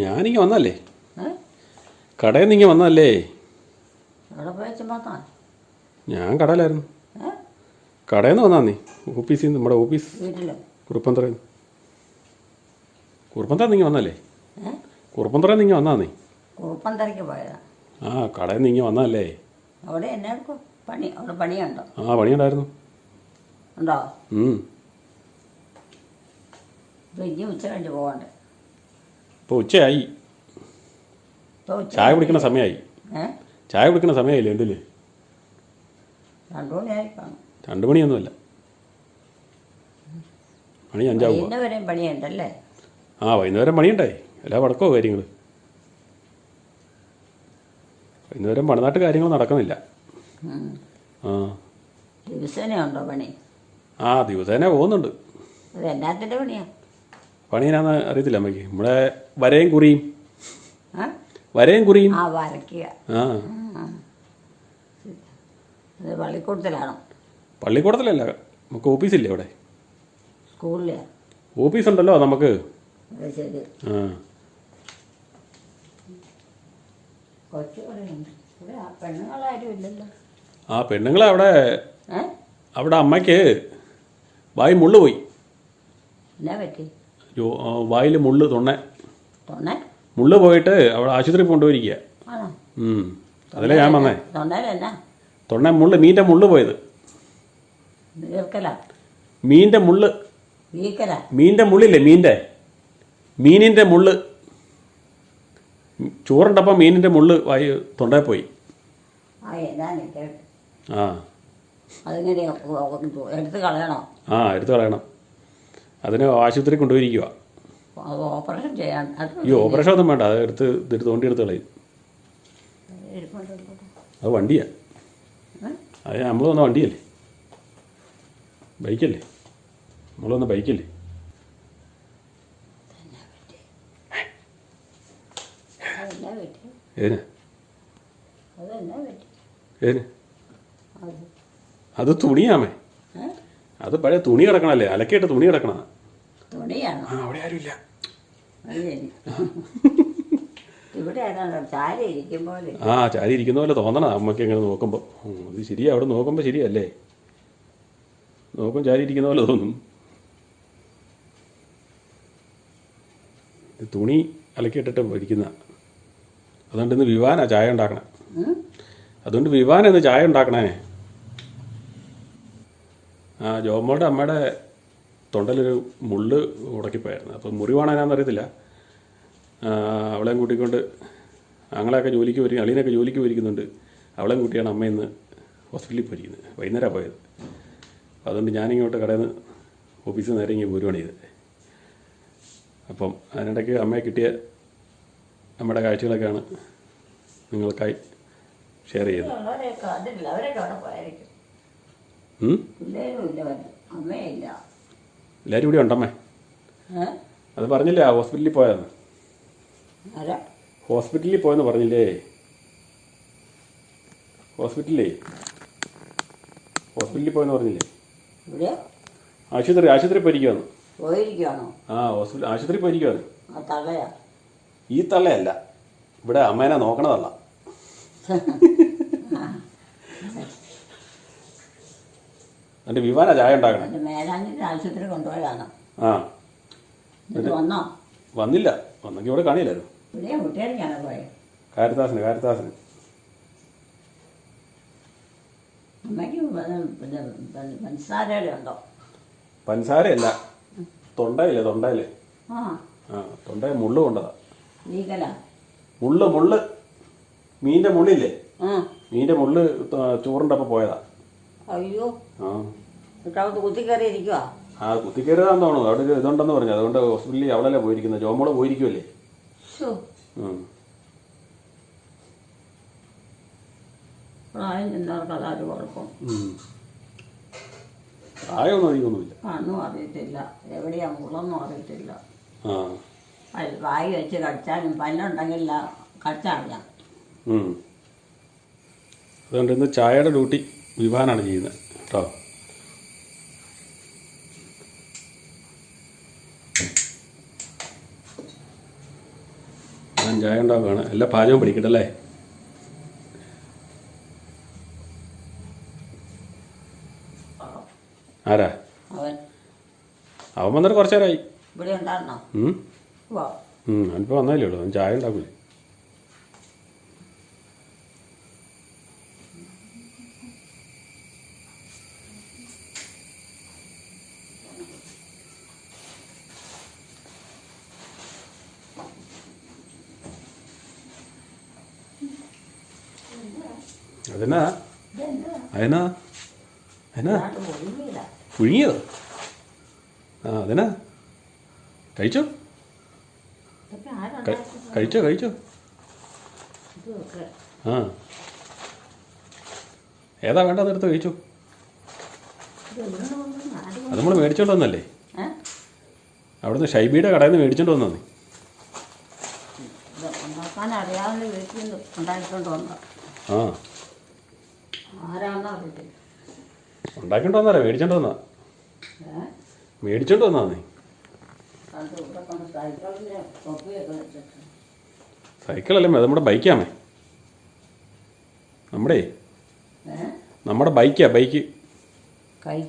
ഞാനിങ്ങ വന്നല്ലേ, കടയിൽ നിന്ന് ഇങ്ങനെ വന്നല്ലേ. ഞാൻ കടയിലായിരുന്നു. കടയിൽ നിന്ന് വന്നാ നീ ഓഫീസിൽ നിന്ന്, നമ്മുടെ ഓഫീസ് കുറുപ്പന്തറയിൽ നിന്ന്. കുറുപ്പന്തറ നീങ്ങി വന്നല്ലേ, കുറുപ്പന്തറയിൽ നീങ്ങി വന്നാ നീ. കുറുപ്പന്തറയ്ക്ക് പോയതാ. ആ കടയിൽ നിന്ന് ഇങ്ങനെ വന്നല്ലേ. അവിടെ എന്നാ പണി? അവിടെ പണിയുണ്ടോ? ആ പണിയുണ്ടായിരുന്നു. ഉണ്ടോ? ഇനി ഉച്ച കഴിഞ്ഞ് പോകണ്ടേ? ഇപ്പോൾ ഉച്ചയായി, ചായ കുടിക്കുന്ന സമയമായി. ചായ കുടിക്കുന്ന സമയമായില്ലേ ഉണ്ടല്ലേ? 2 മണിയായി കാണും. 2 മണിയൊന്നുമല്ല, മണി 5 വരെയും പണിയുണ്ടല്ലേ? ആ വൈകുന്നേരം പണിയുണ്ടായി. എല്ലാ വടക്കോ കാര്യങ്ങൾ വൈകുന്നേരം പണിനാട്ട് കാര്യങ്ങൾ നടക്കുന്നില്ല. ആ ദിവസേന ഉണ്ടോ പണി? ആ ദിവസേന പോകുന്നുണ്ട്. അത് എന്നാത്തിൻ്റെ പണിയാണ്? പണി എന്നാന്ന് അറിയത്തില്ല അമ്മയ്ക്ക്. നമ്മുടെ വരയും കുറിയും, വരയും കുറിയും. ആ വരയ്ക്കുക. ആ അത് പള്ളിക്കൂടത്തിലാണോ? പള്ളിക്കൂടത്തിലല്ല, നമുക്ക് ഓഫീസില്ലേ അവിടെ. സ്കൂളിലെ ഓഫീസുണ്ടല്ലോ നമുക്ക്. അത് ശരി. ആ കൊച്ചു പറയുന്നുണ്ട് ഇവിടെ പെണ്ണുങ്ങളാരും ഇല്ലല്ലോ. ആ പെണ്ണുങ്ങളെ അവിടെ, അവിടെ അമ്മയ്ക്ക് വായി മുള്ളു പോയി. എന്നാ പറ്റി? വായിൽ മുള്ളു, തൊണ്ണ മുള്ളു പോയിട്ട് അവിടെ ആശുപത്രി കൊണ്ടുപോയിരിക്കുക. അതിലെ ഞാൻ വന്നേ. തൊണ്ണ മുള്ളു, മീൻ്റെ മുള്ളു പോയത്. മീൻ്റെ മുള്ള്, മീൻ്റെ മുള്ളില്ലേ, മീനിൻ്റെ മുള്ള്. ചോറുണ്ടപ്പം മീനിൻ്റെ മുള്ള് വായി തൊണ്ടയിൽ പോയി. ആ എടുത്ത് കളയണോ? ആ എടുത്ത് കളയണം. അതിന് ആശുപത്രി കൊണ്ടുപോയിരിക്കുക. ഓപ്പറേഷൻ ചെയ്യാൻ? ഈ ഓപ്പറേഷൻ ഒന്നും വേണ്ട, അത് എടുത്ത് തോണ്ടിയെടുത്ത് കളയും. അത് വണ്ടിയാ, അത് നമ്മൾ വന്ന വണ്ടിയല്ലേ, ബൈക്കല്ലേ, നമ്മൾ വന്ന ബൈക്കല്ലേ. ഏന് ഏന് അത് തുണിയാമേ, അത് പഴയ തുണി കിടക്കണല്ലേ, അലക്കിയിട്ട് തുണി കിടക്കണ. ആ അവിടെ ആരുമില്ല. ആ ചാരി ഇരിക്കുന്ന പോലെ തോന്നണം അമ്മയ്ക്ക് എങ്ങനെ നോക്കുമ്പോൾ. അത് ശരിയാ, അവിടെ നോക്കുമ്പോൾ ശരിയല്ലേ, നോക്കും ചാരി ഇരിക്കുന്ന പോലെ തോന്നും. തുണി അലക്കിയിട്ടിട്ട് ഇരിക്കുന്ന. അതുകൊണ്ട് ഇന്ന് വിവാനാ ചായ ഉണ്ടാക്കണേ. അതുകൊണ്ട് വിവാന ഇന്ന് ചായ ഉണ്ടാക്കണേ. ആ ജോമോളുടെ അമ്മയുടെ തൊണ്ടയിലൊരു മുള്ള് ഉടക്കിപ്പോയായിരുന്നു. അപ്പോൾ മുറിവാണെന്നാന്ന് അറിയത്തില്ല. അവളെയും കൂട്ടിക്കൊണ്ട് ഞങ്ങളെയൊക്കെ ജോലിക്ക് പോയിരിക്കും, അളീനൊക്കെ ജോലിക്ക് പോയിരിക്കുന്നുണ്ട്. അവളെയും കൂട്ടിയാണ് അമ്മ ഇന്ന് ഹോസ്പിറ്റലിൽ പോയിരിക്കുന്നത്. വൈകുന്നേരമാണ് പോയത്. അതുകൊണ്ട് ഞാനിങ്ങോട്ട് കടയിൽ നിന്ന് ഓഫീസിൽ നിന്ന് നേരെ ഇങ്ങനെ പോരുവാണ് ചെയ്തത്. അപ്പം അതിനിടയ്ക്ക് അമ്മയെ കിട്ടിയ നമ്മുടെ കാഴ്ചകളൊക്കെയാണ് നിങ്ങൾക്കായി ഷെയർ ചെയ്തത്. എല്ലാവരും ഇവിടെ ഉണ്ടമ്മേ. അത് പറഞ്ഞില്ലേ ഹോസ്പിറ്റലിൽ പോയതെന്ന്. ഹോസ്പിറ്റലിൽ പോയെന്ന് പറഞ്ഞില്ലേ, ഹോസ്പിറ്റലിൽ പോയെന്ന് പറഞ്ഞില്ലേ. ആശുപത്രി പോയിരിക്കുവാന്ന്. ആ ഹോസ്പിറ്റൽ ആശുപത്രി പോയിരിക്കുവാന്ന്. ഈ തള്ളയല്ല, ഇവിടെ അമ്മേനെ നോക്കണതല്ല. എൻ്റെ വിവാന ചായ ഉണ്ടാക്കണം. ആശുപത്രി കൊണ്ടുപോയതാണ്. ആ വന്നോ? വന്നില്ല, വന്നെങ്കിൽ ഇവിടെ കാണിയില്ലായിരുന്നു. കാരിത്താസിന് പഞ്ചസാരയുണ്ടോ? പഞ്ചസാരയല്ല, തൊണ്ടയില്ലേ, ആ തൊണ്ടയിൽ മുള്ളു കൊണ്ടതാ. മുള്ള് മീൻ്റെ മുള്ളില്ലേ, മീൻ്റെ മുള്ള് ചോറുണ്ടപ്പോൾ പോയതാ. അയ്യോ, കുത്തിക്കയറി ഇരിക്കുവാ. ആ കുത്തിക്കയറിയതാന്ന് തോന്നുന്നു. അവിടെ ഒരു ഇതുണ്ടെന്ന് പറഞ്ഞു. അതുകൊണ്ട് ഹോസ്പിറ്റലിൽ അവളല്ലേ പോയിരിക്കുന്നത്, ജോമോള് പോയിരിക്കുമല്ലേ. പ്രായമൊന്നും അധികമൊന്നുമില്ല. കണ്ണും അറിയത്തില്ല, എവിടെയാ മുള്ളൊന്നും അറിയത്തില്ല. വായി വെച്ച് കടിച്ചാലും പല്ലുണ്ടെങ്കിൽ കടിച്ചറിയാം. അതുകൊണ്ട് ഇന്ന് ചായയുടെ ഡ്യൂട്ടി വിവാനാണ് ചെയ്യുന്നത് കേട്ടോ. ഞാൻ ചായ ഉണ്ടാക്കുകയാണ്. എല്ലാ പാചകവും പഠിക്കട്ടെ അല്ലേ? ആരാ അവൻ അവൻ വന്നിട്ട് കുറച്ച് നേരമായി. ഇവിടെ ഉണ്ടായിരുന്നോ? ഞാനിപ്പോൾ വന്നാലേ ഉള്ളൂ. അവൻ ചായ ഉണ്ടാക്കൂലേ? അതെന്നാ അതെന്നാ എന്നാ പുഴുങ്ങിയതോ? ആ അതെന്നാ കഴിച്ചോ കഴിച്ചോ കഴിച്ചോ? ആ ഏതാ വേണ്ടത് എടുത്ത് കഴിച്ചു. അത് നമ്മൾ മേടിച്ചോണ്ട് വന്നല്ലേ? അവിടുന്ന് ഷൈബിയുടെ കടയിൽ നിന്ന് മേടിച്ചോണ്ട് വന്നേ. ഉണ്ടാക്കാൻ അറിയാവുന്ന വീട്ടിൽ നിന്ന് ഉണ്ടാക്കിക്കൊണ്ട് വന്ന ആ ആരാണെന്നോ അറിയത്തില്ല. ഉണ്ടാക്കിക്കൊണ്ട് വന്നാലേ മേടിച്ചോണ്ട് വന്നാ. മേടിച്ചോണ്ട് വന്നാന്നേ. സൈക്കിളല്ലേ നമ്മുടെ ബൈക്കാമേ. നമ്മുടെ ബൈക്കാ ബൈക്ക്.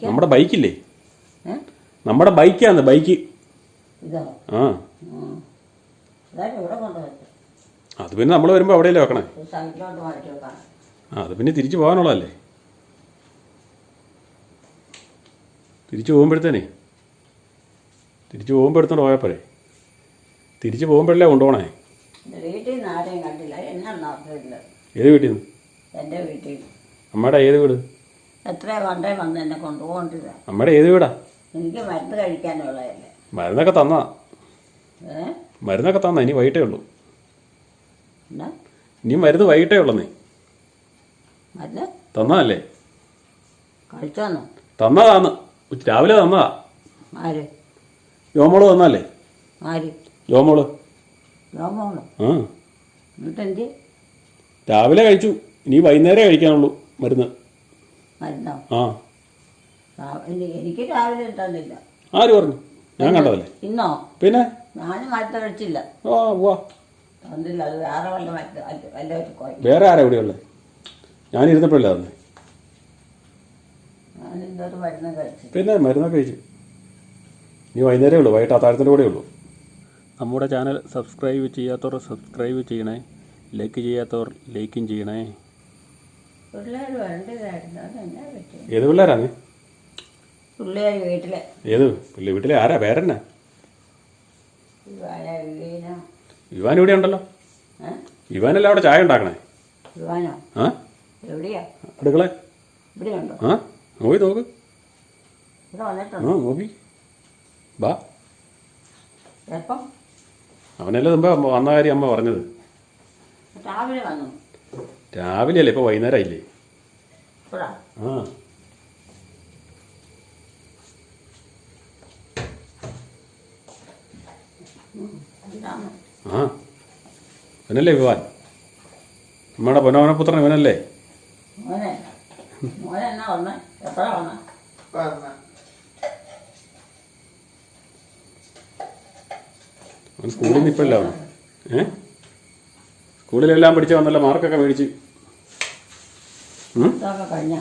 നമ്മുടെ ബൈക്കില്ലേ? നമ്മുടെ ബൈക്കാന്ന് ബൈക്ക്. ആ അത് പിന്നെ നമ്മൾ വരുമ്പോൾ എവിടെയല്ലേ വെക്കണേ? ആ അത് പിന്നെ തിരിച്ചു പോകാനുള്ളതല്ലേ? തിരിച്ചു പോകുമ്പോഴത്തേനേ തിരിച്ചു പോകുമ്പോൾ എടുത്തോണ്ട് പോയാൽ പോരെ? തിരിച്ചു പോകുമ്പോഴല്ലേ കൊണ്ടുപോകണേ? വീട്ടിൽ നിന്ന് ആരെയും കണ്ടില്ല. എന്നാ ഏത് വീട്ടിൽ നിന്ന്? എൻ്റെ വീട്ടിൽ. അമ്മയുടെ ഏത് വീട്? എത്ര വണ്ടേ വന്ന് എന്നെ കൊണ്ടുപോകേണ്ടത്. അമ്മയുടെ ഏത് വീടാ? എനിക്ക് മരുന്ന് കഴിക്കാനുള്ളതല്ലേ. മരുന്നൊക്കെ തന്നാ. മരുന്നൊക്കെ തന്നാ. ഇനി വൈകിട്ടേ ഉള്ളൂ. ഇനി മരുന്ന് വൈകിട്ടേ ഉള്ളന്നേ. മരുന്ന് തന്നതല്ലേ? കഴിച്ചോന്നോ? തന്നതാന്ന്. രാവിലെ തന്നതാ. ആര്? ജോമോള് തന്നല്ലേ? ആര്? ജോമോള്. ജോമോള്? ആ എന്നിട്ടെന്ത്? രാവിലെ കഴിച്ചു. ഇനി വൈകുന്നേരം കഴിക്കാനുള്ളൂ മരുന്ന്. മരുന്നോ? ആ എനിക്ക് രാവിലെ തന്നില്ല. ആര് പറഞ്ഞു? ഞാൻ കണ്ടതല്ലേ. ഇന്നോ? പിന്നെ ഞാനും മരുന്ന് കഴിച്ചില്ല. ആ വാ തന്നില്ല. അത് വേറെ വല്ല മരുന്ന് വല്ലവരും. വേറെ ആരാ ഇവിടെയുള്ളത്? ഞാൻ ഇരുന്നപ്പോഴല്ലേ തന്നെ. ഞാനിന്നൊരു മരുന്ന് കഴിച്ചു. പിന്നെ മരുന്നൊക്കെ കഴിച്ചു. ഇനി വൈകുന്നേരമേ ഉള്ളൂ. വൈകിട്ട് അത്താഴത്തിൻ്റെ കൂടെ ഉള്ളൂ. നമ്മുടെ ചാനൽ സബ്സ്ക്രൈബ് ചെയ്യാത്തവർ സബ്സ്ക്രൈബ് ചെയ്യണേ. ലൈക്ക് ചെയ്യാത്തവർ ലൈക്കും ചെയ്യണേ. പിള്ളേർ വേണ്ടതായിരുന്നു. അതെന്നാ പറ്റും? ഏത് പിള്ളേരാണ്? പിള്ളേർ വീട്ടിലെ. ഏത് വീട്ടിലെ ആരാ? പേരെന്നാ? വിവാൻ ഇവിടെ ഉണ്ടല്ലോ. വിവാനല്ല അവിടെ ചായ ഉണ്ടാക്കണേ. വിവാനോ? ആ എവിടെയാ? അടുക്കള. ഇവിടെയുണ്ടോ? ആ നോക്കി നോക്ക്. ഇവിടെ വന്നിട്ടുണ്ടോ? ആ നോക്കി ബാ. എപ്പം? അവനല്ലേ മുമ്പ് വന്ന കാര്യം അമ്മ പറഞ്ഞത്. രാവിലെ വന്നു. രാവിലെ അല്ലേ? ഇപ്പോൾ വൈകുന്നേരം ആയില്ലേ? ആ ആ ഇവനല്ലേ വിവാൻ? നമ്മുടെ പൊന്നോനപുത്രൻ ഇവനല്ലേ? മോനെന്നാ വന്നേ? എപ്പോഴാ വന്നേ? അവൻ സ്കൂളിൽ നിന്ന് ഇപ്പല്ല അവൻ. സ്കൂളിലെല്ലാം പഠിച്ച് വന്നല്ലോ. മാർക്കൊക്കെ മേടിച്ച്. കഴിഞ്ഞ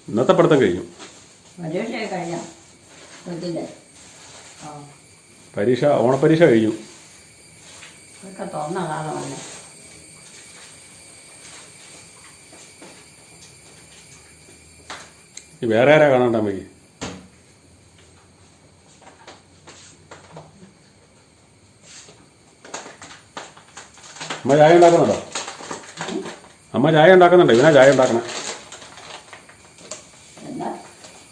ഇന്നത്തെ പഠിത്തം കഴിഞ്ഞു. പരീക്ഷ ഓണപ്പരീക്ഷ കഴിഞ്ഞു. വേറെ ആരാ കാണണ്ട അമ്മയ്ക്ക്? അമ്മ ചായ ഉണ്ടാക്കുന്നുണ്ടോ? അമ്മ ചായ ഉണ്ടാക്കുന്നുണ്ടോ? ഇവനാ ചായ ഉണ്ടാക്കണേ.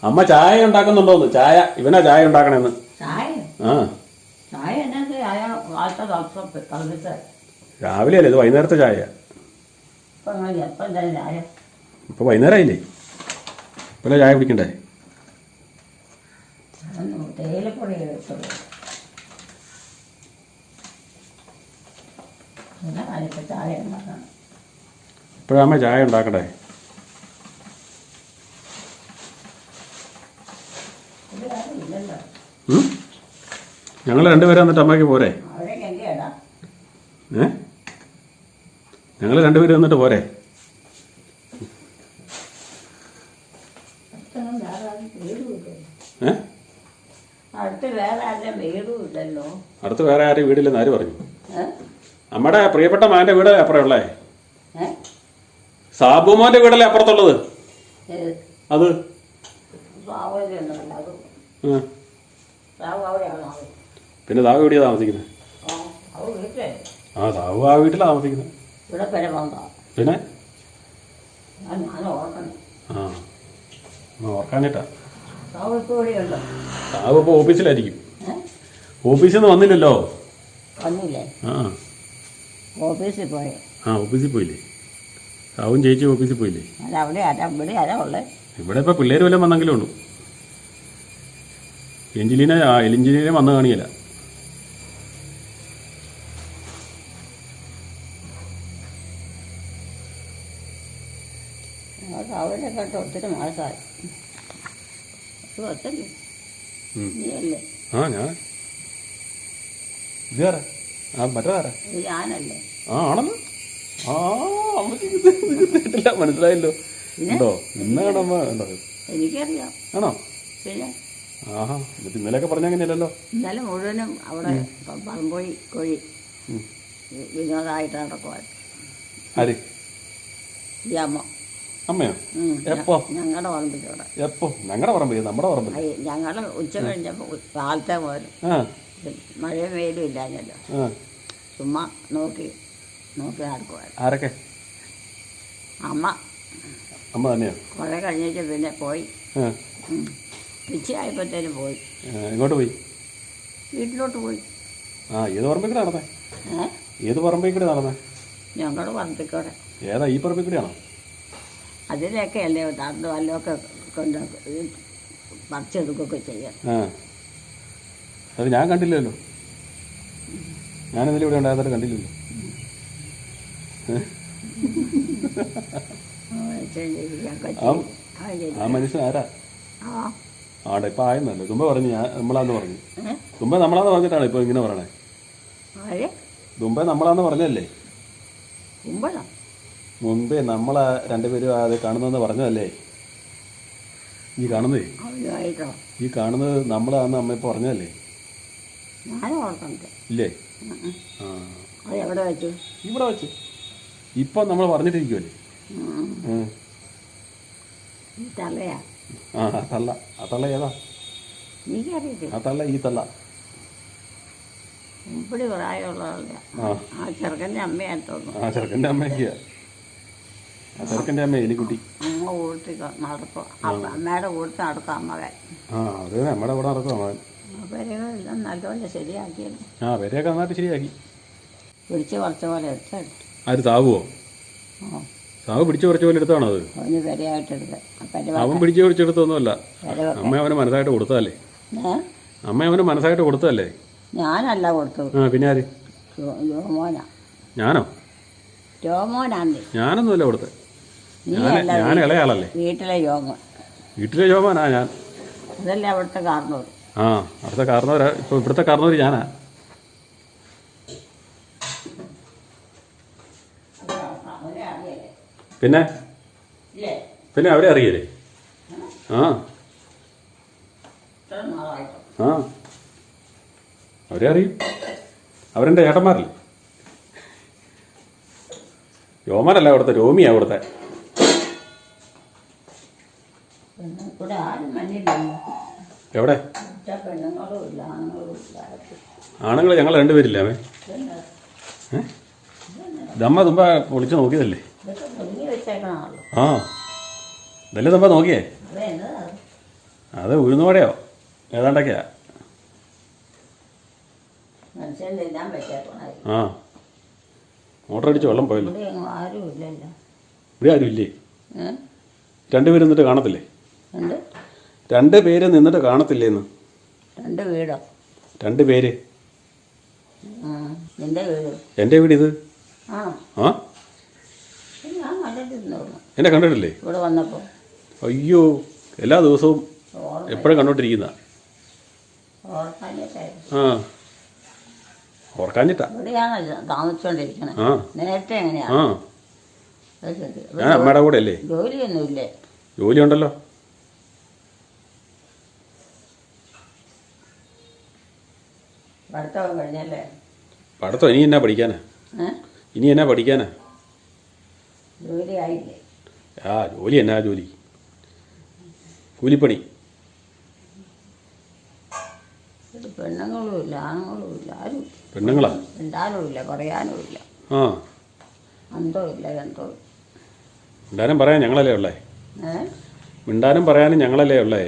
അമ്മ ചായ ഉണ്ടാക്കുന്നുണ്ടോന്ന്? ചായ ഇവനാ ചായ ഉണ്ടാക്കണേന്ന്. ആ രാവിലെ അല്ലേ? ഇത് വൈകുന്നേരത്തെ ചായ. ഇപ്പൊ വൈകുന്നേരമായില്ലേ? ഇപ്പല്ലേ ചായ കുടിക്കണ്ടേ? ഇപ്പോഴാമ്മ ചായ ഉണ്ടാക്കണ്ടേ? ഞങ്ങൾ രണ്ടുപേരും എന്നിട്ട് അമ്മയ്ക്ക് പോരെ? ഞങ്ങൾ രണ്ടുപേരും വന്നിട്ട് പോരെ? അടുത്ത് വേറെ ആരുടെ വീടും ഇല്ലല്ലോ. അടുത്ത് വേറെ ആരും വീടില്ലെന്ന് ആര് പറഞ്ഞു? നമ്മുടെ പ്രിയപ്പെട്ട മാൻ്റെ വീട് അപ്പുറമുള്ളേ. സാബുമോന്റെ വീടല്ലേ അപ്പുറത്തുള്ളത്? അത് പിന്നെ സാബു എവിടെയാ താമസിക്കുന്നത്? ആ സാബു ആ വീട്ടിലാണ് താമസിക്കുന്നത്. പിന്നെ ആ ഓർക്കാഞ്ഞിട്ടാ. സാബു ഇപ്പോൾ ഓഫീസിലായിരിക്കും. ഓഫീസിൽ നിന്ന് വന്നില്ലല്ലോ. ആ ഓഫീസിൽ പോയി. ഓഫീസിൽ പോയില്ലേ? സാബുവും ചേച്ചി ഓഫീസിൽ പോയില്ലേ? ഇവിടെ ഇപ്പോൾ പിള്ളേർ വല്ലതും വന്നെങ്കിലും ഉള്ളൂ. എലിഞ്ചിനെ വന്ന് കാണിയില്ല. അവരെ കേട്ടോ ഒത്തിരി മാസമായി. ഞാൻ ഇതാരാ? മറ്റേതാരാ? ഞാനല്ലേ? ആണല്ലോ. കേട്ടില്ല, മനസ്സിലായല്ലോ. ഉണ്ടോ? ഇന്നാണോ ഉണ്ടോ? എനിക്കറിയാം. ആണോ? പിന്നെ എന്നിട്ട് ഇന്നലെയൊക്കെ പറഞ്ഞ അങ്ങനെയല്ലല്ലോ. ഇന്നലെ മുഴുവനും അവിടെ പറമ്പോഴി കോഴി വിനോദമായിട്ട് നടക്കുവാൻ. ആര്? ഈ അമ്മയോ? എപ്പോ? ഞങ്ങളുടെ പറമ്പിലൂടെ. എപ്പോ? ഞങ്ങളുടെ പറമ്പിൽ? നമ്മുടെ പറമ്പിൽ? ഞങ്ങൾ ഉച്ച കഴിഞ്ഞപ്പോൾ കാലത്തെ പോലും മഴയും വെയിലും ഇല്ലാഞ്ഞല്ലോ. ചുമ്മാ നോക്കി നടക്കുവാൻ. ആരൊക്കെ? അമ്മ തന്നെയോ? കുറെ കഴിഞ്ഞിട്ട് പിന്നെ പോയി. ഉച്ചയായപ്പോഴത്തേനും പോയി. എങ്ങോട്ട് പോയി? വീട്ടിലോട്ട് പോയി. ഏത് പറമ്പിൽ കൂടെ നടന്നേ? ഏത് പറമ്പിൽ കൂടെ നടന്നേ? ഞങ്ങളുടെ പറമ്പിക്കൂടെ. ഏതാ? ഈ പറമ്പിൽ കൂടെയാണോ? അതിലൊക്കെ അല്ലേ നടന്ന് വല്ലതൊക്കെ കൊണ്ട് പറിച്ചെടുക്കുകയൊക്കെ ചെയ്യാം. അത് ഞാൻ കണ്ടില്ലല്ലോ. ഞാനിന്നലെ ഇവിടെ ഉണ്ടായതായിട്ട് കണ്ടില്ലല്ലോ. ആ മനുഷ്യൻ ആരാ? ആടെ ഇപ്പം ആയെന്നല്ലോ. തുമ്പ പറഞ്ഞു നമ്മളാന്ന് പറഞ്ഞു. തുമ്പ നമ്മളാന്ന് പറഞ്ഞിട്ടാണ് ഇപ്പോൾ ഇങ്ങനെ പറയണേ. തുമ്പ നമ്മളാന്ന് പറഞ്ഞല്ലേ? മുമ്പേ നമ്മളാ രണ്ടുപേരും അത് കാണുന്നതെന്ന് പറഞ്ഞതല്ലേ? ഈ കാണുന്നത് നമ്മളാന്ന് അമ്മ ഇപ്പോൾ പറഞ്ഞതല്ലേ? ഇല്ലേ? ഇവിടെ വെച്ച് ഇപ്പം നമ്മൾ പറഞ്ഞിട്ടിരിക്കുമല്ലേ? തള്ള. ആ തള്ള ഏതാ? ആ തള്ള ഈ തള്ള ചെറുക്കൻ്റെ അമ്മയാന്ന് തോന്നുന്നു. ചെറുക്കൻ്റെ അമ്മയൊക്കെയാ. ചെറുക്കൻ്റെ അമ്മ എലിക്കുട്ടി. അമ്മയുടെ കൂട്ടത്തിൽ നടക്കാം മകൻ. അതെ, നമ്മുടെ കൂടെ നടക്കാം മകൻ. നല്ലപോലെ ശരിയാക്കിയത്. വരെയൊക്കെ നന്നായിട്ട് ശരിയാക്കി. പിടിച്ച് കുറച്ച പോലെ എടുത്തു. ആര്? സാബുവോ? സാബു പിടിച്ച് കുറച്ച പോലെ എടുത്താണോ അത്? അവന് വരെയായിട്ടെടുത്ത്. അവൻ പിടിച്ച് കുറച്ചെടുത്തൊന്നുമല്ല. അമ്മ അവന് മനസ്സായിട്ട് കൊടുത്തതല്ലേ? അമ്മ അവന് മനസ്സായിട്ട് കൊടുത്തതല്ലേ? ഞാനല്ല കൊടുത്തത്. പിന്നെ ആര്? ജോമോനാ. ഞാനോ? ജോമോനാന്നേ. ഞാനൊന്നുമല്ല കൊടുത്തത്. ഞാൻ ഇളയാളല്ലേ? വീട്ടിലെ ജോമോൻ. വീട്ടിലെ ജോമോനാ ഞാൻ. അതല്ലേ അവിടുത്തെ കാരണവർ. അവിടുത്തെ കാരണവരാ. ഇപ്പോൾ ഇവിടുത്തെ കാരണവർ ഞാനാ. പിന്നെ അവരെ അറിയല്ലേ? അവരെ അറിയും. അവരെൻ്റെ ഏട്ടന്മാരല്ലേ? രോമനല്ല അവിടുത്തെ, രോമിയാ അവിടുത്തെ. എവിടെ? ആണുങ്ങൾ ഞങ്ങൾ രണ്ടുപേരില്ലേ? അവൻ ദമ്മ തുമ്പ പൊളിച്ച് നോക്കിയതല്ലേ? ഇതല്ലേ തുമ്പ നോക്കിയേ? അത് ഉഴുന്നുവടയോ ഏതാണ്ടൊക്കെയാ. മോട്ടർ അടിച്ച് വെള്ളം പോയല്ലോ. ഇവിടെ ആരും ഇല്ലേ? രണ്ടുപേര് നിന്നിട്ട് കാണത്തില്ലേ? രണ്ടുപേര് നിന്നിട്ട് കാണത്തില്ലേന്ന്? രണ്ടുപേര്. എൻ്റെ വീട് ഇത്. എന്നെ കണ്ടിട്ടില്ലേ? അയ്യോ, എല്ലാ ദിവസവും എപ്പോഴും കണ്ടോണ്ടിരിക്കുന്ന. ഓർക്കാഞ്ഞിട്ടാ. ഇവിടെയാണോ താമസിച്ചോണ്ടിരിക്കണേ? ആ നേരത്തെ എങ്ങനെയാ? ആ അത് ശരി. ഞാൻ അമ്മയുടെ കൂടെ അല്ലേ. ജോലിയൊന്നുമില്ലേ? ജോലിയുണ്ടല്ലോ. പഠിത്തമൊക്കെ കഴിഞ്ഞല്ലേ? പഠിത്തം ഇനി എന്നാ പഠിക്കാനാ? ഏ? ഇനി എന്നാ പഠിക്കാനാ? ജോലി ആയില്ലേ? ആ ജോലി എന്നാ ജോലി? കൂലിപ്പണി. ഇത് പെണ്ണുങ്ങളും ഇല്ല, ആണുങ്ങളും ഇല്ല, ആരും പെണ്ണുങ്ങളാ? മിണ്ടാനും ഇല്ല, പറയാനും ഇല്ല, ആ അന്തോ ഇല്ല, എന്തോ. മിണ്ടാനും പറയാൻ ഞങ്ങളല്ലേ ഉള്ളേ. ഏ? മിണ്ടാനും പറയാനും ഞങ്ങളല്ലേ ഉള്ളേ.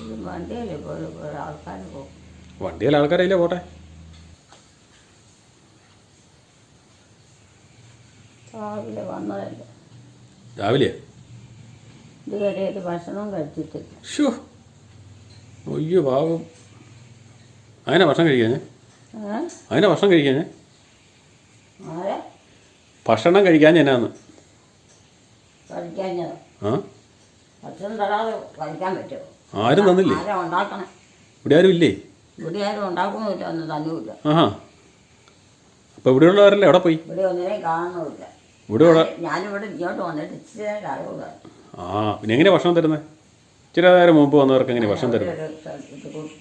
ഇത് വണ്ടിയല്ലേ ഇപ്പോൾ ആൾക്കാർ പോകും. വണ്ടിയിൽ ആൾക്കാരല്ലേ പോട്ടെ. രാവിലെ വന്നതല്ലേ. രാവിലെയാ? ഇതുവരെ ഒരു ഭക്ഷണം കഴിച്ചിട്ടില്ല. ഷോ അയ്യോ പാവം. അതിനാ ഭക്ഷണം കഴിക്കാഞ്ഞേ? ഏ? അതിനാ ഭക്ഷണം കഴിക്കാഞ്ഞേ? ആരെ ഭക്ഷണം കഴിക്കാഞ്ഞ എന്നാന്ന്? കഴിക്കാഞ്ഞത്? ആ ഭക്ഷണം തരാതെ കഴിക്കാൻ പറ്റുമോ? ആരും തന്നില്ലേ? ആരാ ഉണ്ടാക്കണേ? ഇവിടെ ആരും ഇല്ലേ? ഇവിടെ ആരും ഉണ്ടാക്കണമില്ല, ഒന്നും തന്നുമില്ല. ആഹാ അപ്പോൾ ഇവിടെയുള്ളവരല്ലേ എവിടെ പോയി? ഇവിടെ ഒന്നിനെയും കാണുന്നുമില്ല. ഇവിടെ ഞാനിവിടെ ഇങ്ങോട്ട് വന്നിട്ട് ഇച്ചിരി നേരം അറിവുക. ആ പിന്നെ എങ്ങനെയാണ് ഭക്ഷണം തരുന്നത്? ഇച്ചിരി നേരം മുമ്പ് വന്നവർക്ക് എങ്ങനെ ഭക്ഷണം തരുന്നത്?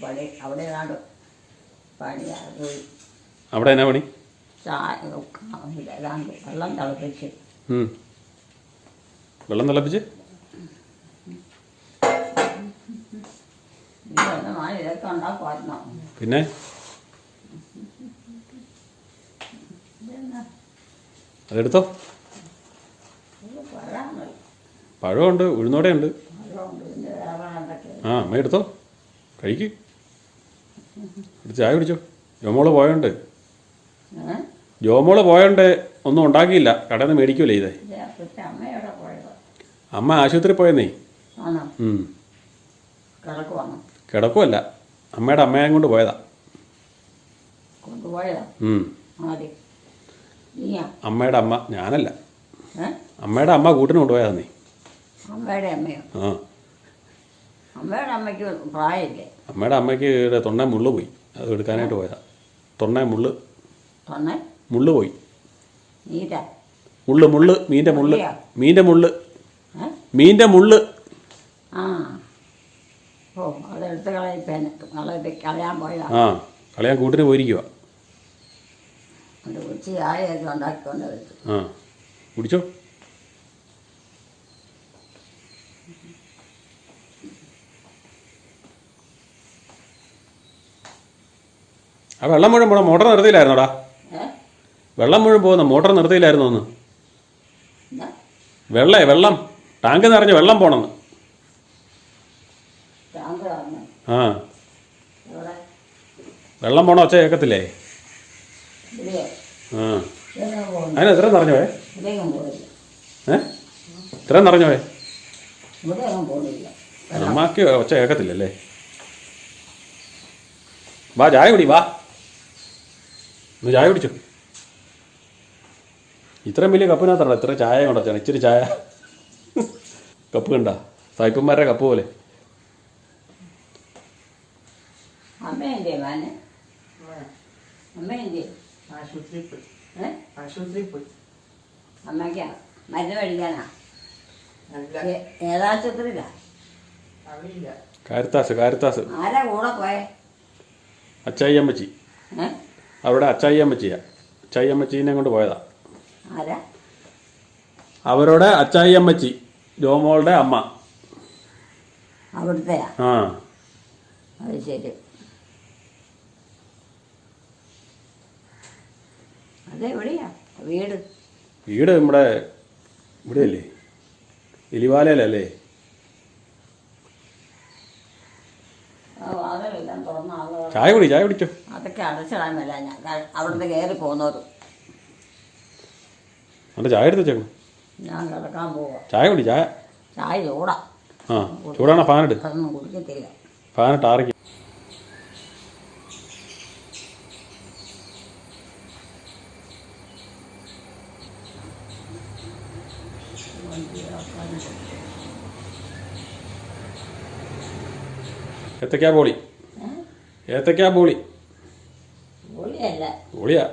പണി അവിടെ ഏതാണ്ട് പണി പോയി. അവിടെ എന്നാ പണി? ചായ ഏതാണ്ട് വെള്ളം തിളപ്പിച്ച്. വെള്ളം തിളപ്പിച്ച് ഇതൊക്കെ ഉണ്ടാക്കുമായിരുന്നോ? പിന്നെ അതെടുത്തോ. പഴമുണ്ട്, ഉഴുന്നോടെയുണ്ട്. ആ അമ്മ എടുത്തോ, കഴിക്ക്. എടുത്ത് ചായ കുടിച്ചോ. ജോമോള് പോയോണ്ട് ഒന്നും ഉണ്ടാക്കിയില്ല, കടയിൽ നിന്ന് മേടിക്കൂലേ ഇതേ. അമ്മ ആശുപത്രി പോയെന്നേ. കിടക്കുമല്ല, അമ്മയുടെ അമ്മയും കൊണ്ട് പോയതാ. അമ്മയുടെ അമ്മ, ഞാനല്ല. അമ്മയുടെ അമ്മ കൂട്ടിന് കൊണ്ടുപോയതാന്നേ. അമ്മയുടെ അമ്മയോ? ആ അമ്മയുടെ അമ്മയ്ക്ക് പ്രായമില്ലേ? അമ്മയുടെ അമ്മയ്ക്ക് തൊണ്ണ മുള്ളു പോയി, അത് എടുക്കാനായിട്ട് പോയതാ. തൊണ്ണ മുള്ളു പോയി. മുള്ള് മീൻ്റെ മുള്ള്. ആ ഓ, അതെടുത്ത് കളയാൻ പോയതാ. ആ കളയാൻ കൂട്ടിന് പോയിരിക്കുക. ഉച്ച ചായയൊക്കെ ഉണ്ടാക്കിക്കൊണ്ട് വെച്ചു. ആ കുടിച്ചോ. ആ വെള്ളം മുഴുവൻ പോകണം, മോട്ടർ നിർത്തിയില്ലായിരുന്നോടാ? വെള്ളം മുഴുവൻ പോകുന്ന മോട്ടർ നിർത്തിയില്ലായിരുന്നു ഒന്ന്? വെള്ളം ടാങ്ക് നിറഞ്ഞ് വെള്ളം പോണെന്ന്. ആ വെള്ളം പോണ ഒച്ച കേൾക്കത്തില്ലേ? ആ അതിന് എത്ര നിറഞ്ഞോേ? ഇത്രയും നിറഞ്ഞോേ? അമ്മക്ക് ഒച്ച കേൾക്കത്തില്ലല്ലേ? വാ ചായ കുടി, വാ ഒന്ന് ചായ കുടിച്ചു. ഇത്രയും വലിയ കപ്പിനകത്താണോ ഇത്ര ചായ കൊണ്ടുവച്ചാണ്? ഇച്ചിരി ചായ കപ്പ് കണ്ട സായിപ്പന്മാരുടെ കപ്പ് പോലെ. അമ്മയ്ക്കാ മരുന്ന് മേടിക്കാനാ? ഏതാശുപത്രിയിലാ? കാരിത്താസ്. ആരാ കൂടെ പോയെ? അച്ചായിയമ്മച്ചി. അവിടെ അച്ചായിയമ്മച്ചിയാ. അച്ചായിയമ്മച്ചീനെ കൊണ്ട് പോയതാ. ആരാ? അവരുടെ അച്ചായിയമ്മച്ചി, ജോമോളുടെ അമ്മ. അവിടുത്തെയാ? ആ അത് ശരി. അതെവിടെയാ വീട്? വീട് ഇവിടെയല്ലേ, എലിവാലയിലല്ലേ? അതെല്ലാം തുറന്ന ആളുകൾ. ചായ കുടിച്ചോ. അതൊക്കെ അടച്ചിടാൻ മേല, ഞാൻ അവിടുന്ന് കയറി പോകുന്നവരും. എന്നിട്ട് ചായ എടുത്ത് വെച്ചേക്കണം. ഞാൻ കിടക്കാൻ പോവാ. ചായ ചൂടാ. ആ ചൂടാണോ? ഫാനിട്ട്. അതൊന്നും കുടിക്കത്തില്ല. ഫാനിട്ട് ആറിക്കും. ഏത്തക്കാ ബോളി. പുളിയല്ല, ഓളിയാ.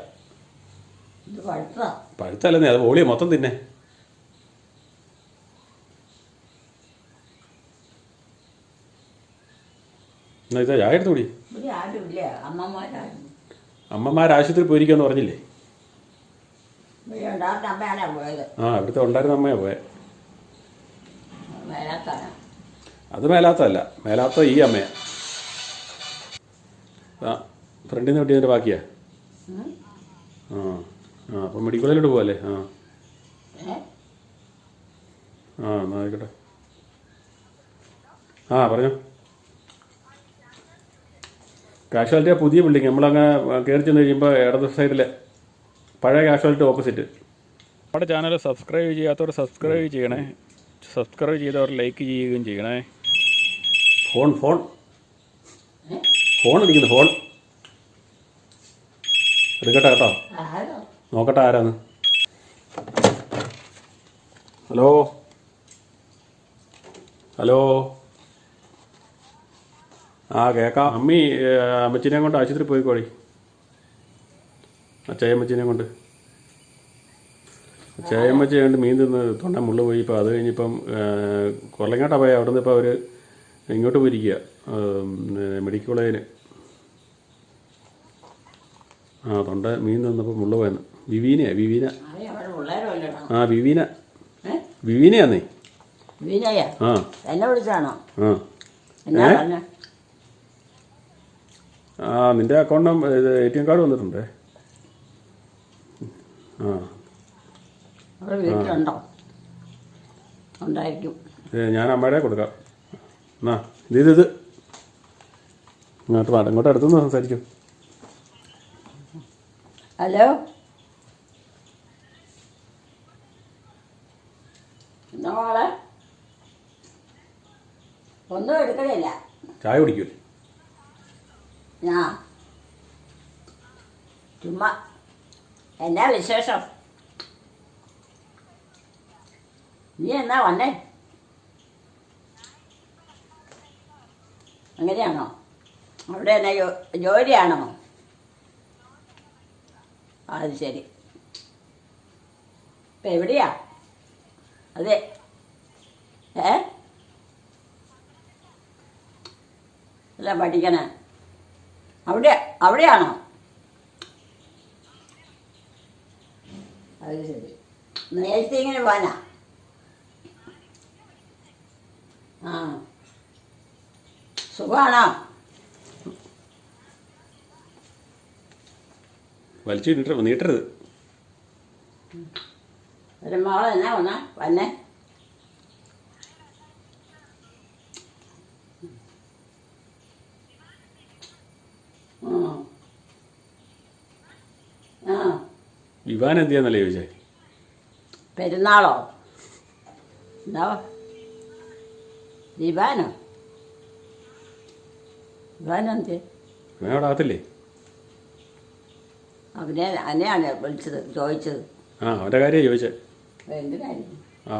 ഇത് പഴുത്തതാ. പഴുത്തല്ലെന്നേ, അത് ഓളിയാ മൊത്തം തിന്നെ. എന്നാ ഇതാ ചായ എടുത്ത് കൂടി. ഇവിടെ ആരും ഇല്ല, അമ്മമാരായിരുന്നു. അമ്മമാർ ആശുപത്രി പോയിരിക്കാന്ന് പറഞ്ഞില്ലേ? ഇവിടെ ഉണ്ടാകുന്ന അമ്മയാണെ പോയത്. ആ, ഇവിടുത്തെ ഉണ്ടായിരുന്ന അമ്മയാ പോയെ. മേലാത്താണ്. അത് മേലാത്തല്ല, മേലാത്ത ഈ അമ്മയാ. ആ, ഫ്രണ്ടിൽ നിന്ന് കിട്ടിയതിൻ്റെ ബാക്കിയാ. ആ ആ, അപ്പം മെഡിക്കൽ കോളേജിലോട്ട് പോവല്ലേ? ആ ആ, എന്നാൽ ആയിക്കോട്ടെ. ആ, പറഞ്ഞോ. കാഷ്വാലിറ്റിയാണ് പുതിയ ബിൽഡിങ്. നമ്മളങ്ങ് കയറി ചെന്ന് കഴിയുമ്പോൾ ഇടത് സൈഡിലെ പഴയ കാഷ്വാലിറ്റി ഓപ്പോസിറ്റ്. നമ്മുടെ ചാനൽ സബ്സ്ക്രൈബ് ചെയ്യാത്തവർ സബ്സ്ക്രൈബ് ചെയ്യണേ. സബ്സ്ക്രൈബ് ചെയ്തവർ ലൈക്ക് ചെയ്യുകയും ചെയ്യണേ. ഫോൺ ഫോൺ ഫോൺ അടിക്കുന്നു. ഫോൺ എടുക്കട്ടെ കേട്ടോ. ആരോ നോക്കട്ടെ ആരാന്ന്. Hello hello. ആ, കേൾക്കാം. അമ്മി അമ്മച്ചിനെ കൊണ്ട് ആശുപത്രി പോയിക്കോളി. അച്ചായമ്മച്ചിനെ കൊണ്ട്. അച്ചായമ്മച്ചി കണ്ട് മീൻ തിന്ന് തൊണ്ട മുള്ളു പോയി. ഇപ്പോൾ അത് കഴിഞ്ഞിപ്പം കൊല്ലങ്ങാട്ടാ പോയി. അവിടെ നിന്ന് ഇപ്പോൾ അവർ ഇങ്ങോട്ട് പോയിരിക്കുക, മെഡിക്കൽ കോളേജിന്. ആ, തൊണ്ട മീൻ തിന്നപ്പോൾ മുള്ളു പോയെന്ന്. വിവീനയാ, വിവീന. ആ, വിവീന. വിവീനയാന്നേ. വിനയാ ആ, എന്നെ വിളിച്ചാണോ? ആ എന്നാ പറഞ്ഞ? ആ, നിൻ്റെ അക്കൗണ്ട് ATM കാർഡ് വന്നിട്ടുണ്ടേ. ആ, അവിടെ വീട്ടിലുണ്ടോ? ഉണ്ടായിരിക്കും. ഞാൻ അമ്മയുടെ കൊടുക്കാം. എന്നാ ഇത് ഇങ്ങോട്ട് ഇങ്ങോട്ട് അടുത്തുനിന്ന് സംസാരിക്കും. ഹലോ, എന്നാ മോളെ? ഒന്നും എടുക്കണില്ല. ചായ കുടിക്കൂലേ? ഞാൻ ചുമ്മാ. എന്നാ വിശേഷം? നീ എന്നാ വന്നേ? അങ്ങനെയാണോ? അവിടെ എന്നാ ജോലിയാണോ? അത് ശരി. ഇപ്പം എവിടെയാ? അതെ. അല്ല, പഠിക്കണേ. അവിടെയാണോ? അത് ശരി. നേഴ്സിങ്ങിന് പോകാനാ? ആ, സുഖമാണോ? വലിച്ചു നീട്ടരുത്. ഒരു മോളെ എന്നാ വന്നേ? ആ, വിവാൻ എന്ത് ചെയ്യാന്നല്ലേ ചോദിച്ചേ? പെരുന്നാളോ? എന്താ ദിവാനോ? ദിവാനെന്ത്? ഇവൻ അവിടെ ആകത്തില്ലേ? അതിനെയാണ് വിളിച്ചത്, ചോദിച്ചത്. ആ, അവൻ്റെ കാര്യമാണ് ചോദിച്ചേ. എന്തിനായിരുന്നു? ആ,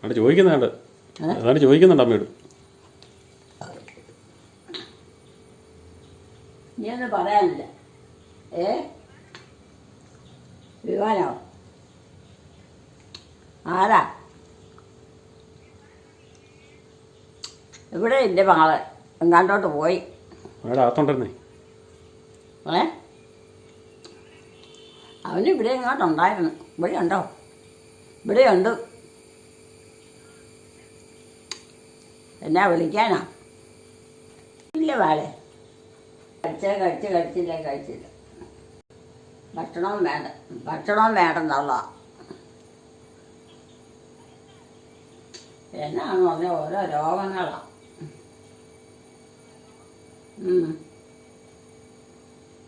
അവിടെ ചോദിക്കുന്നുണ്ട്. അതാണ് ചോദിക്കുന്നുണ്ട് അമ്മയോട്. നീ ഒന്നും പറയാനില്ല. വിവാനോ? ആരാ? ഇവിടെ എൻ്റെ മകള് എങ്ങാണ്ടോട്ട് പോയി. അവിടെ അകത്തുണ്ടെന്നേ. അവന് ഇവിടെ എങ്ങോട്ടുണ്ടായിരുന്നു. ഇവിടെ ഉണ്ടോ? ഇവിടെയുണ്ട്. എന്നാ വിളിക്കാനാ? ഇല്ല വേളെ. കഴിച്ചില്ല. ഭക്ഷണവും വേണ്ടെന്നുള്ള. എന്നാന്ന് പറഞ്ഞാൽ ഓരോ രോഗങ്ങളാണ്.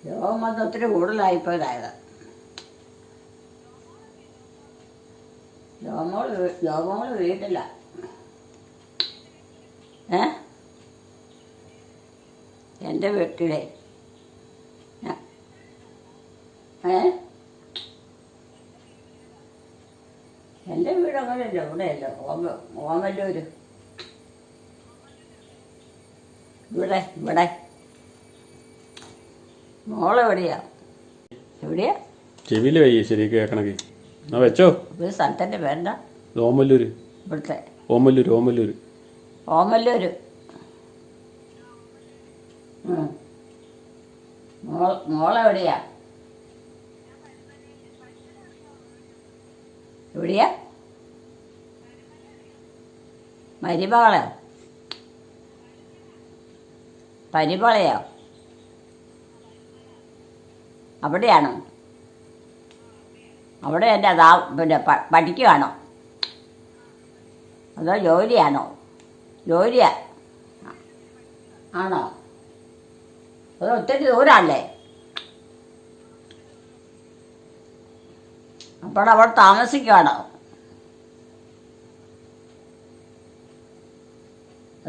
രോഗം വന്ന് ഒത്തിരി കൂടുതലായിപ്പോയതായത്. രോഗങ്ങൾ വീട്ടില്ല. എൻ്റെ വീട്ടിലെ എൻ്റെ വീട് അങ്ങനെയല്ല, ഇവിടെയല്ല. ഓമല്ലൂർ. ഇവിടെ മോളെവിടെയാ? എവിടെയാ? ചെവിയിൽ വയ്യേ ശരി കേൾക്കണമെങ്കിൽ. എന്നാ വെച്ചോ. ഒരു സ്ഥലത്തിൻ്റെ പേരെന്താ? ഇത് ഓമല്ലൂർ. ഇവിടുത്തെ ഓമല്ലൂർ. ഓമല്ലൂർ. ഓമല്ലൂർ. മോളെവിടെയാ? എവിടെയാ? മരിമകളോ? പരിമളയോ? അവിടെയാണോ? അവിടെ എൻ്റെ അതാ പിന്നെ പഠിക്കുകയാണോ അതോ ജോലിയാണോ? ജോലിയാ ആണോ? അത് ഒത്തിരി ദൂരമല്ലേ? അപ്പോൾ അവിടെ താമസിക്കുകയാണോ?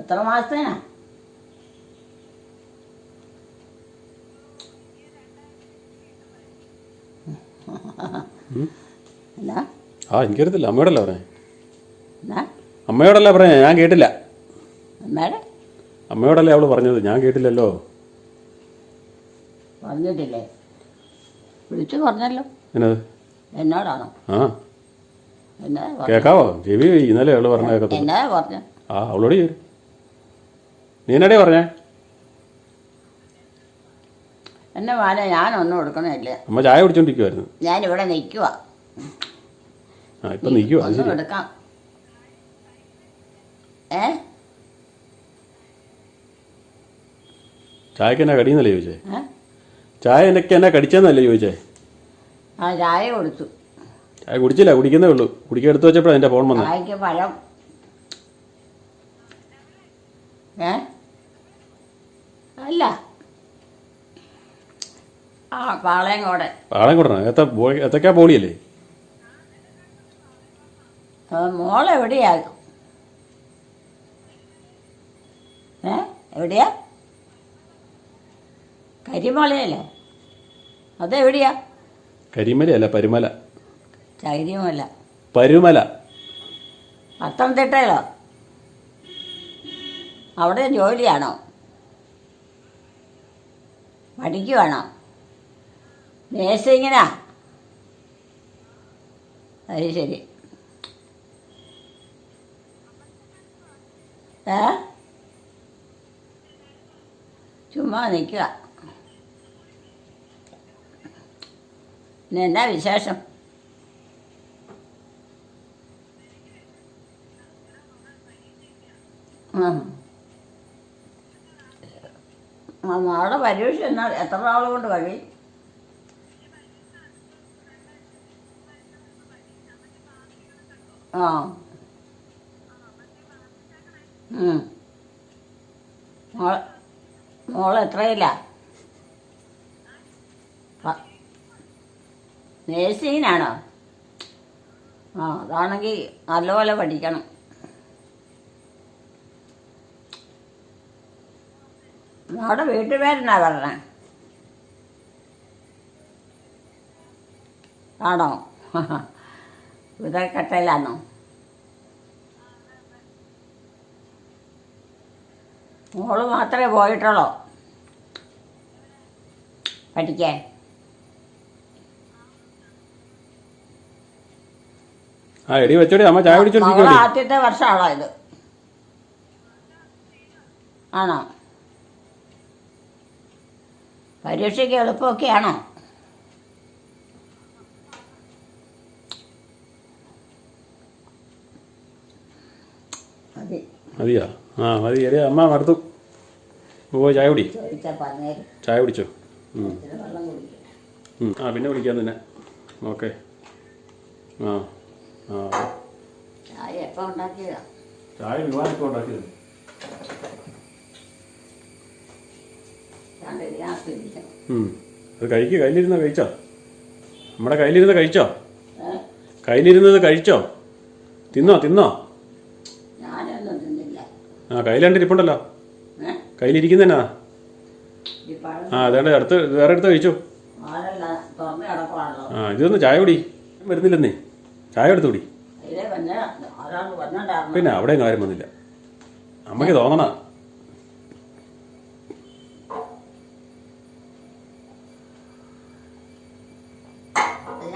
എത്ര മാസത്തിനാ? എന്നാ? ആ എനിക്കറിയത്തില്ല. അമ്മയോടല്ല പറഞ്ഞേ. എന്നാ? അമ്മയോടല്ല പറഞ്ഞേ, ഞാൻ കേട്ടില്ല. അമ്മയുടെ അമ്മയോടല്ലേ അവള് പറഞ്ഞത്, ഞാൻ കേട്ടില്ലല്ലോ. പറഞ്ഞിട്ടില്ലേ? വിളിച്ചു പറഞ്ഞല്ലോ. എന്നത്? എന്നോടാണോ? ആ എന്നാ കേൾക്കാവോ? ചെവി ഇന്നലെ അവള് പറഞ്ഞ കേൾക്കത്തു. എന്നാ പറഞ്ഞു? ആ അവളോട് ചേരും. നീ എന്നടേ പറഞ്ഞേ? എന്നെ മോനെ ഞാനൊന്നും കൊടുക്കണില്ല. അമ്മ ചായ കുടിച്ചോണ്ടിരിക്കുവായിരുന്നു. ഞാനിവിടെ നിൽക്കുക. ആ ഇപ്പം നിൽക്കുവാ. അത് ഒന്നും ശരി. എടുക്കാം. ചായക്ക് എന്നാ കടിയെന്നല്ലേ ചോദിച്ചേ? ഏ? ചായ എനിക്ക് എന്നാ കടിച്ചെന്നല്ലേ ചോദിച്ചേ? ആ ചായ കൊടുത്തു. ചായ കുടിച്ചില്ല, കുടിക്കുന്നേ ഉള്ളൂ. കുടിക്കാൻ എടുത്ത് വെച്ചപ്പോഴാണ് എൻ്റെ ഫോൺ വന്നത്. ചായക്ക് പഴം. അല്ല ആ പാളയംകോടൻ. പാളയംകോടനാ? എത്തക്കാ പോളിയല്ലേ? മോളെവിടെയാകും? എവിടെയാ? കരിമലയല്ലേ? അതെവിടെയാ? കരിമലയല്ല, പരുമല. കരിമല. പരുമല. പത്തനംതിട്ടയിലോ? അവിടെ ജോലിയാണോ? പഠിക്കുവാണോ? നേഴ്സിങ്ങിനാ? അത് ശരി. ചുമ്മാ നിൽക്കുക. പിന്നെ എന്നാ വിശേഷം? നാളെ പരീക്ഷ എന്നാ എത്ര നാൾ കൊണ്ട് കഴിയും? ആ മോള് എത്രയില്ല? നേഴ്സിങ്ങിനാണോ? ആ അതാണെങ്കിൽ നല്ലപോലെ പഠിക്കണം. അവിടെ വീട്ടുപേരെന്നാ പറഞ്ഞേ? ആണോ? ഉദരക്കട്ടയിലാണോ? മോള് മാത്രമേ പോയിട്ടുള്ളൂ പഠിക്കാൻ? ആ എടി വെച്ചോടി, അമ്മ ചായ കുടിച്ചോണ്ടിരിക്കുവാ. ആദ്യത്തെ വർഷമാണോ ഇത്? ആണോ? പരീക്ഷയ്ക്ക് എളുപ്പമൊക്കെയാണോ? മതിയാ? ആ മതി. എടി അമ്മ മടുത്തു. പോയി ചായ കുടി. ചായ കുടിച്ചോ? ആ പിന്നെ വിളിക്കാം തന്നെ. ഓക്കെ. ആ ആ ചായ എപ്പോൾ ഉണ്ടാക്കിയതാ? ചായ വിവാഹമൊക്കെ ഉണ്ടാക്കിയത്. അത് കഴിക്കുക. കയ്യിലിരുന്ന് കഴിച്ചോ? നമ്മുടെ കയ്യിലിരുന്ന് കഴിച്ചോ? കയ്യിലിരുന്നത് കഴിച്ചോ? തിന്നോ? ഞാനൊന്നും തിന്നില്ല. ആ കയ്യിലിരിപ്പുണ്ടല്ലോ. കയ്യിലിരിക്കുന്നതന്നാ. ആ അതേണ്ട അടുത്ത് വേറെ അടുത്ത് കഴിച്ചു. ആ ഇതൊന്ന് ചായ കുടി. വരുന്നില്ലെന്നേ. ചായ എടുത്തു കുടി. പിന്നെ അവിടെയും കാര്യം വന്നില്ല. അമ്മയ്ക്ക് തോന്നണ.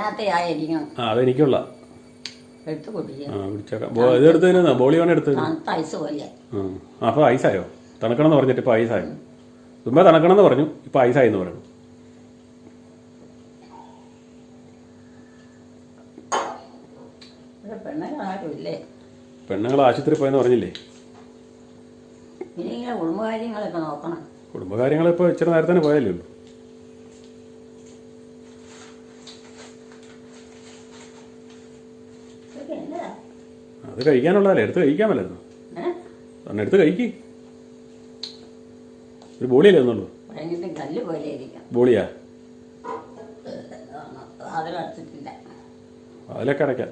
അതിനകത്തായിരിക്കണം ആ അതെനിക്കുള്ള എടുത്ത് കുടിക്കുക. ആ കുടിച്ചേക്കാം ഇതെടുത്ത് തന്നെയാ ബോളിയാണ് എടുത്തത്. തണുത്ത ഐസ് പോലെ. അപ്പോൾ ഐസായോ? തണുക്കണം എന്ന് പറഞ്ഞിട്ട് ഇപ്പോൾ ഐസായോ? മുമ്പേ തണുക്കണം എന്ന് പറഞ്ഞു, ഇപ്പോൾ ഐസായി എന്ന് പറയുന്നു. ഇവിടെ പെണ്ണുങ്ങളാരും ഇല്ലേ? പെണ്ണുങ്ങൾ ആശുപത്രി പോയെന്ന് പറഞ്ഞില്ലേ? പിന്നെ ഇങ്ങനെ കുടുംബകാര്യങ്ങളൊക്കെ നോക്കണം. കുടുംബകാര്യങ്ങൾ ഇപ്പോൾ ഇച്ചിരി നേരത്തെ തന്നെ പോയാലേ ഉള്ളൂ. ഇതൊക്കെ എന്നതാ? അത് കഴിക്കാനുള്ളതല്ലേ, എടുത്ത് കഴിക്കാൻ മേലായിരുന്നു. തന്നെ എടുത്ത് കഴിക്ക്. ഒരു ബോളിയല്ലേ ഒന്നുള്ളൂ. ഭയങ്കര കല്ല് പോലെ ഇരിക്കണം. ബോളിയാ? അതിലടച്ചിട്ടില്ല. അതിലൊക്കെ അടയ്ക്കാം.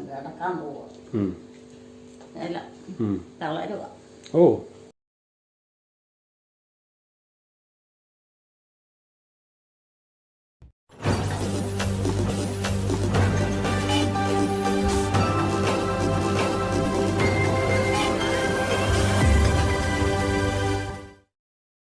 കിടക്കാൻ പോവുക. അല്ല തളരുക. ഓ